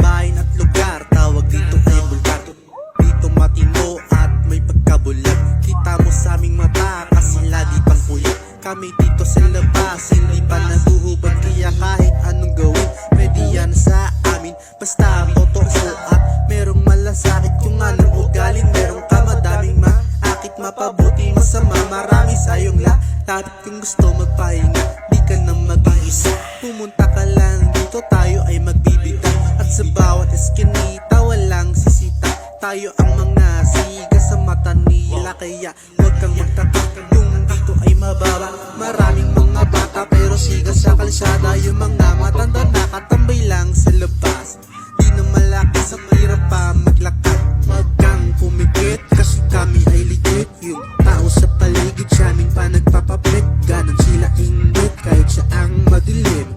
Bayan at lugar, tawag dito ay bulgar. Dito matino at may pagkabulag. Kita mo sa aming mata kasi lagi pang puyat. Kami dito sa labas, hindi pa naguhubad. Kaya kahit anong gawin, pwede yan sa amin. Basta totoo at merong malasakit. Kung anong ugalin, merong ka madaming maakit. Mapabuti, masama, marami sa iyong lahat. Kung gusto magpahinga, di ka na mag-iisa. Pumunta ka lang dito, tayo ay magbibigay. At sa bawat eskinita, walang sisita. Tayo ang mga siga sa mata nila. Kaya huwag kang magtataka kung dito ay mababa. Maraming mga bata pero siga sa kalsada. Yung mga matanda nakatambay lang sa labas. Di na malaki sa pira pa maglakad. Huwag kang pumikit kasi kami ay ligit. Yung tao sa paligid sa amin pa nagpapapit. Ganon sila ingit kahit siya ang madilim.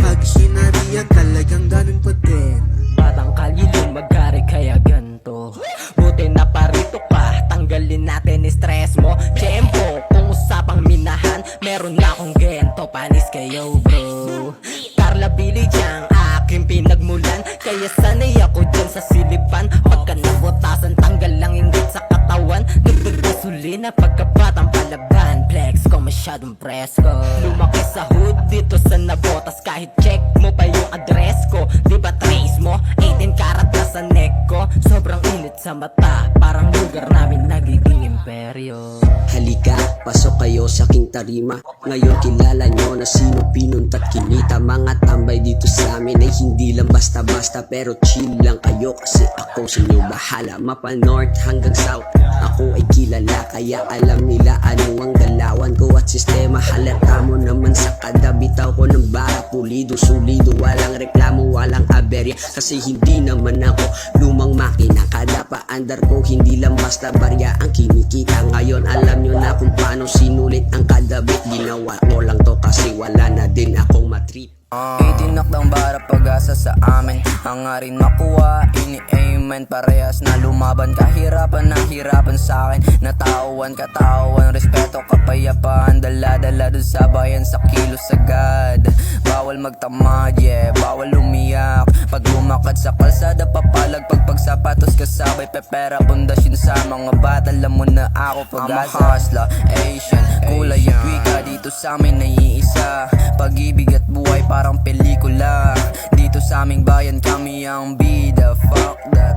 Pag sinabi yan talagang ganun pa din. Batang kalilin magkari kaya ganto. Buti na parito ka, tanggalin natin stress mo. Tiyempo, kung usapang minahan, meron na akong gento. Panis kayo bro. Carla Billy Jang, aking pinagmulan. Kaya sanay ako dyan sa silipan. Pagka nabutasan, tanggal lang inggit sa katawan. Dugdug gasolina pagkabatang palaban. Flex ko masyadong presko. Lumaki sa hood dito sa nabotas. Kahit check mo pa yung address ko. Di ba trace mo? 18 karat na sa neck ko. Sobrang init sa mata, parang lugar namin nagiging imperyo. Halika, pasok kayo sa aking tarima. Ngayon kilala nyo na sino pinunta't kinita. Mga tambay dito sa amin ay hindi lang basta-basta. Pero chill lang kayo kasi ako sa inyo bahala. Mapa north hanggang south, ako ay kilala. Kaya alam nila ano ang galawan ko at sistema. Halata mo naman sa kada bitaw ko ng bara. Pulido, sulido, walang reklamo, walang aberya. Kasi hindi naman ako lumang makina. Kada paandar ko hindi lang basta barya ang kinikita. Ngayon alam nyo na kung paano sinulit ang kadabit. Ginawa ko lang to kasi wala na din akong matrip. Itinak ng bara pag-asa sa amin. Hangarin makuha, ini-amen. Parehas na lumaban, kahirapan na hirapan sa akin. Natawan, katawan, respeto, kapayapaan. Dala-dala dun sa bayan, sa kilos agad. Bawal magtamad, yeah, bawal umiyak. Pag lumakad sa kalsada, papalag. Pag sapatos kasabay, pepera, pundasyon sa mga bata. Alam mo na ako pag-asa. I'm a hustler, Asian, kulay at wika. Dito sa amin naiisa. Pag-ibig at buhay parang pelikula. Dito sa aming bayan kami ang bida. Fuck that,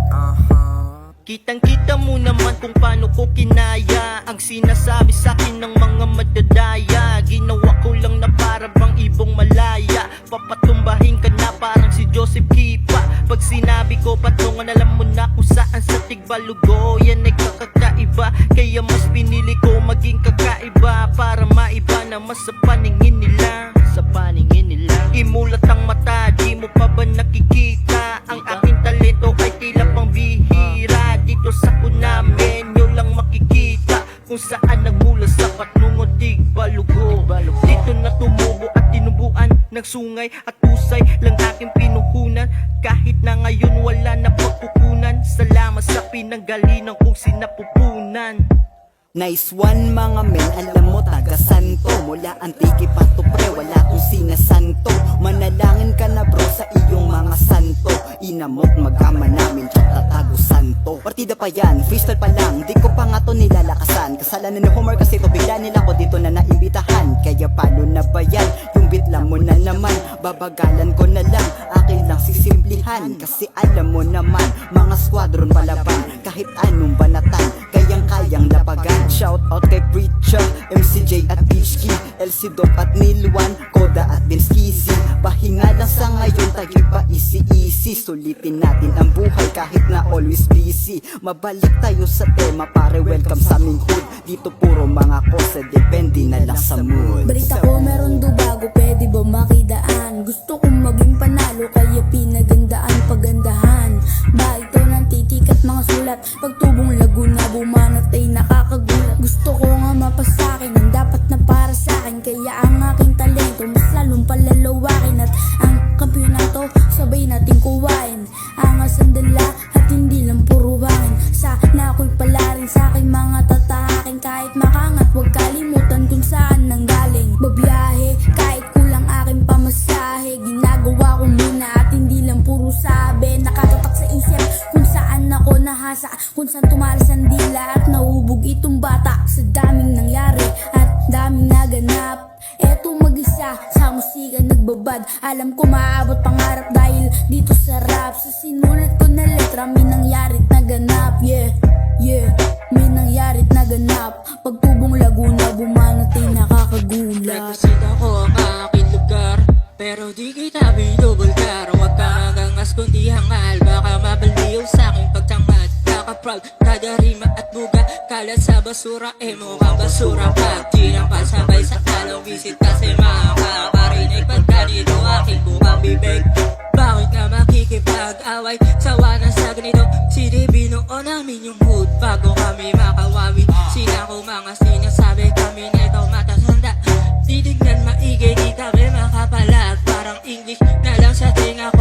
Kitang-kita mo naman kung paano ko kinaya ang sinasabi sa akin ng mga madadaya. Ginawa ko lang na para bang ibong malaya. Papatumbahin ka na parang si Joseph Kipa. Pag sinabi ko patungan, alam mo na kung saan sa Tigbalugo. Yan ay kakakaiba, kaya mas pinili ko maging kakaiba. Para maiba naman sa paningin nila. Sa paningin nila imulat ang mata, di mo pa ba nakikita? Ang aking talento ay tila pang bihira. Dito sa kunamin, nyo lang makikita kung saan nagmula sa patnungo Tigbalugo. Dito na tumubo at tinubuan ng sungay at tusay lang aking pinuhunan. Kahit na ngayon wala na pagkukunan. Salamat sa pinanggalinang kong sinapupunan. Nice one mga men, alam mo taga santo. Mula antiki pa to pre, wala tong sinasanto. Manalangin ka na bro sa iyong mga santo. Inamot magkama namin, tatago santo. Partida pa yan, freestyle pa lang, di ko pa nga to nilalakasan. Kasalanan ni Homer kasi to bigla nila ko dito na naimbitahan. Kaya paano na ba yan, yung bitla mo na naman. Babagalan ko na lang, akin lang sisimplihan. Kasi alam mo naman, mga squadron palaban. Kahit anong banatan, kayang-kayang lapagan. Shout out kay Preacher, MCJ at Peachkey, LC Doc at Nilwan, Koda at Benskizi. Pahinga lang sa ngayon, tagi pa easy-easy. Sulitin natin ang buhay kahit na always busy. Mabalik tayo sa tema pare, welcome sa aming hood. Dito puro mga kose, depende na lang sa mood. Balita ko meron do bago, pwede ba makidaan? Gusto kong maging panalo, kaya pinagandaan, pagandahan. Ba ito ng titik at mga sulat. Pagtubong Laguna, bumanat ay nakakagulat. Gusto ko nga mapasakin ang dapat na para sa akin. Kaya ang aking talento mas lalong palalawakin. At ang kampyonato sabay nating kuwain. Angas ang dala at hindi lang puro hangin. Sa puro sabi nakatatak sa isip kung saan ako nahasa, kung saan tumalas ang dila at nahubog itong bata. Sa daming nangyari at daming naganap, eto mag-isa sa musika nagbabad. Alam ko maabot pangarap dahil dito sa rap. Sa sinulat ko na letra may nangyarit naganap. Yeah, yeah, may nangyarit naganap. Pagtubong Laguna bumanatay nakakagulat. Nagkusita ko ang aking lugar, pero di kita binubulgar. Huwag ka magangas kundi hangal, baka mabaliw sa aking pagtangad. Kaka-proud, kada rima at buga, kalat sa basura, mukhang basura. Pag di nang pasabay sa talaw, visit kasi makakarinig. Pagka dito aking bukang bibig, bakit ka makikipag-away? Sawa na sa ganito, CD binuo namin yung mood bago kami makawawi. Sina ko mga sinasabi kami nito matatanda, titignan maigi, di kami makapalag. Parang English na lang sa tinga